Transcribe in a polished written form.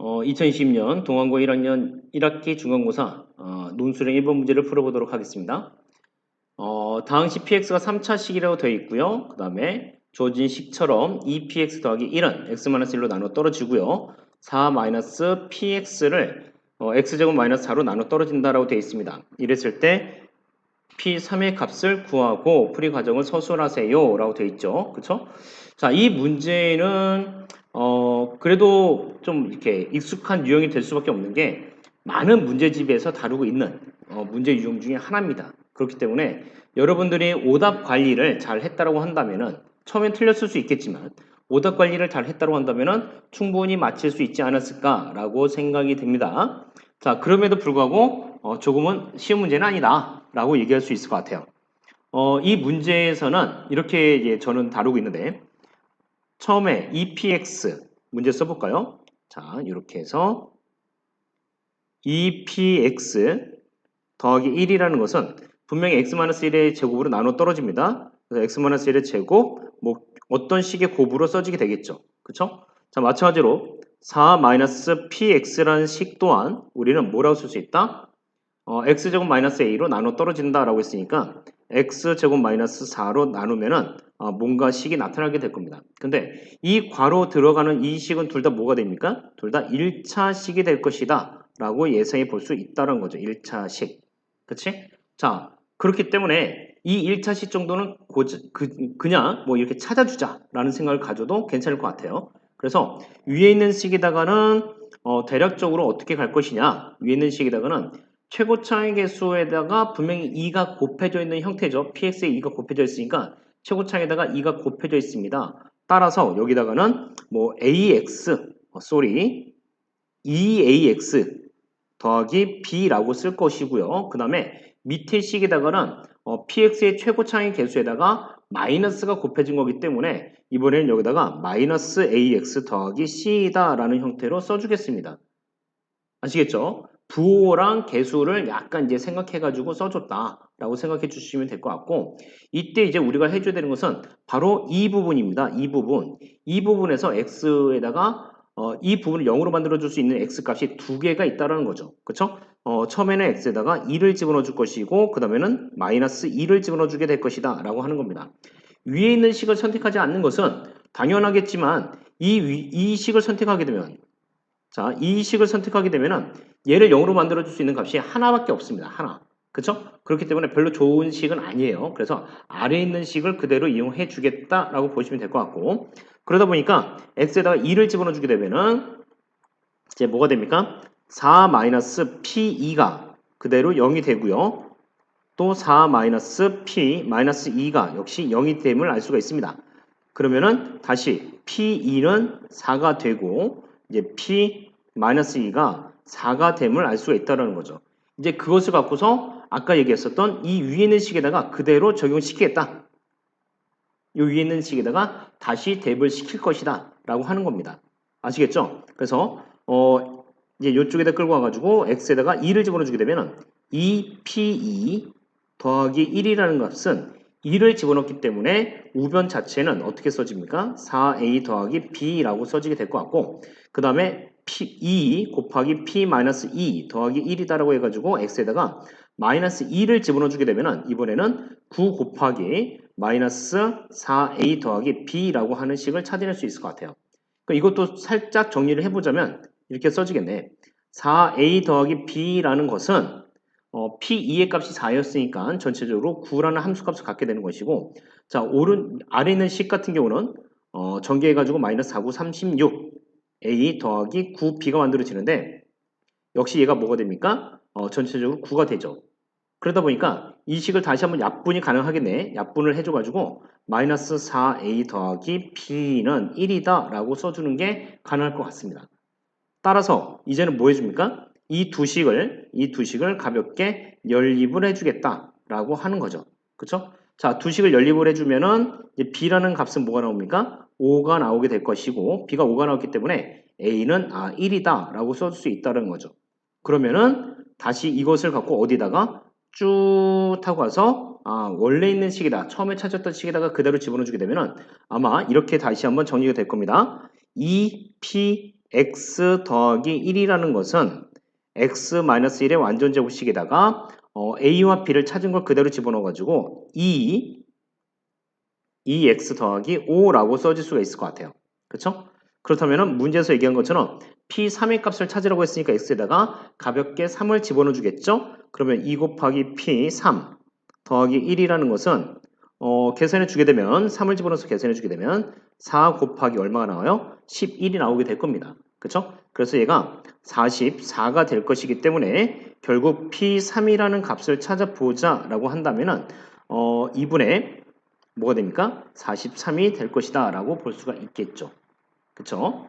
2020년 동안고 1학년 1학기 중간고사 논술형 1번 문제를 풀어보도록 하겠습니다. 당시 px가 3차식이라고 되어 있고요. 그 다음에 주어진 식처럼 2px 더하기 1은 x-1로 나눠 떨어지고요. 4-px를 x제곱 마이너스 4로 나눠 떨어진다라고 되어 있습니다. 이랬을 때 p3의 값을 구하고 풀이 과정을 서술하세요 라고 되어 있죠. 그쵸? 자, 이 문제는 그래도 좀 이렇게 익숙한 유형이 될 수밖에 없는 게 많은 문제집에서 다루고 있는 문제 유형 중에 하나입니다. 그렇기 때문에 여러분들이 오답 관리를 잘 했다고 한다면은 처음엔 틀렸을 수 있겠지만 오답 관리를 잘 했다고 한다면은 충분히 맞힐 수 있지 않았을까라고 생각이 됩니다. 자, 그럼에도 불구하고 조금은 쉬운 문제는 아니다 라고 얘기할 수 있을 것 같아요. 이 문제에서는 이렇게 이제 저는 다루고 있는데 처음에 EPX 문제 써볼까요? 자, 이렇게 해서 EPX 더하기 1이라는 것은 분명히 x-1의 제곱으로 나눠 떨어집니다. 그래서 x-1의 제곱, 뭐 어떤 식의 곱으로 써지게 되겠죠. 그쵸? 자, 마찬가지로 4-px라는 식 또한 우리는 뭐라고 쓸 수 있다? x제곱 마이너스 a로 나눠 떨어진다라고 했으니까 x제곱 마이너스 4로 나누면은 뭔가 식이 나타나게 될 겁니다. 근데 이 괄호 들어가는 이 식은 둘 다 뭐가 됩니까? 둘 다 1차 식이 될 것이다 라고 예상해 볼 수 있다는 거죠. 1차 식. 그치? 자, 그렇기 때문에 이 1차 식 정도는 그냥 뭐 이렇게 찾아주자 라는 생각을 가져도 괜찮을 것 같아요. 그래서 위에 있는 식에다가는 대략적으로 어떻게 갈 것이냐, 위에 있는 식에다가는 최고차의 개수에다가 분명히 2가 곱해져 있는 형태죠. px에 2가 곱해져 있으니까 최고차에다가 2가 곱해져 있습니다. 따라서 여기다가는 뭐 ax, eax 더하기 b라고 쓸 것이고요. 그 다음에 밑에 식에다가는 px의 최고차의 개수에다가 마이너스가 곱해진 거기 때문에 이번에는 여기다가 마이너스 ax 더하기 c다 라는 형태로 써주겠습니다. 아시겠죠? 부호랑 개수를 약간 이제 생각해가지고 써줬다라고 생각해 주시면 될 것 같고, 이때 이제 우리가 해줘야 되는 것은 바로 이 부분입니다. 이 부분. 이 부분에서 x에다가 이 부분을 0으로 만들어줄 수 있는 x 값이 두 개가 있다는 거죠. 그쵸? 처음에는 x에다가 2를 집어넣어 줄 것이고, 그 다음에는 마이너스 2를 집어넣어 주게 될 것이다 라고 하는 겁니다. 위에 있는 식을 선택하지 않는 것은 당연하겠지만 이 식을 선택하게 되면 자, 이 식을 선택하게 되면은 얘를 0으로 만들어줄 수 있는 값이 하나밖에 없습니다. 하나. 그쵸? 그렇기 때문에 별로 좋은 식은 아니에요. 그래서 아래에 있는 식을 그대로 이용해 주겠다라고 보시면 될 것 같고, 그러다 보니까 x에다가 2를 집어넣어 주게 되면은 이제 뭐가 됩니까? 4-p2가 그대로 0이 되고요. 또 4-p-2가 역시 0이 됨을 알 수가 있습니다. 그러면은 다시 p2는 4가 되고 이제 p-2가 4가 됨을 알 수가 있다는 거죠. 이제 그것을 갖고서 아까 얘기했었던 이 위에 있는 식에다가 그대로 적용시키겠다. 이 위에 있는 식에다가 다시 대입을 시킬 것이다 라고 하는 겁니다. 아시겠죠? 그래서 이제 이쪽에다 끌고 와가지고 x에다가 2를 집어넣어 주게 되면 2p2 더하기 1이라는 값은 2를 집어넣기 때문에 우변 자체는 어떻게 써집니까? 4a 더하기 b라고 써지게 될 것 같고, 그 다음에 2 곱하기 p-2 더하기 1이다라고 해가지고 x에다가 마이너스 2를 집어넣어 주게 되면 이번에는 9 곱하기 마이너스 4a 더하기 b라고 하는 식을 찾아낼 수 있을 것 같아요. 그러니까 이것도 살짝 정리를 해보자면 이렇게 써지겠네. 4a 더하기 b라는 것은 p2의 값이 4였으니까 전체적으로 9라는 함수값을 갖게 되는 것이고, 자, 아래 있는 식 같은 경우는 전개해가지고 마이너스 4, 9, 36 a 더하기 9b가 만들어지는데 역시 얘가 뭐가 됩니까? 전체적으로 9가 되죠. 그러다 보니까 이 식을 다시 한번 약분이 가능하겠네. 약분을 해줘가지고 마이너스 4a 더하기 b는 1이다 라고 써주는 게 가능할 것 같습니다. 따라서 이제는 뭐 해줍니까? 이 두 식을 가볍게 연립을 해주겠다 라고 하는 거죠. 그쵸? 자, 두 식을 연립을 해주면은 이제 b라는 값은 뭐가 나옵니까? 5가 나오게 될 것이고 b가 5가 나왔기 때문에 a는 1이다 라고 써줄 수 있다는 거죠. 그러면은 다시 이것을 갖고 어디다가 쭉 타고 가서 원래 있는 식이다. 처음에 찾았던 식에다가 그대로 집어넣어 주게 되면은 아마 이렇게 다시 한번 정리가 될 겁니다. 2p x 더하기 1이라는 것은 x-1의 완전제곱식에다가 a와 b를 찾은 걸 그대로 집어넣어가지고 2x 더하기 5라고 써줄 수가 있을 것 같아요. 그렇죠? 그렇다면 문제에서 얘기한 것처럼 P3의 값을 찾으라고 했으니까 x에다가 가볍게 3을 집어넣어 주겠죠? 그러면 2 곱하기 P3 더하기 1이라는 것은 계산해 주게 되면 3을 집어넣어서 계산해 주게 되면 4 곱하기 얼마가 나와요? 11이 나오게 될 겁니다. 그렇죠? 그래서 얘가 44가 될 것이기 때문에 결국 P3이라는 값을 찾아보자 라고 한다면은 2분의 뭐가 됩니까? 43이 될 것이다 라고 볼 수가 있겠죠. 그쵸?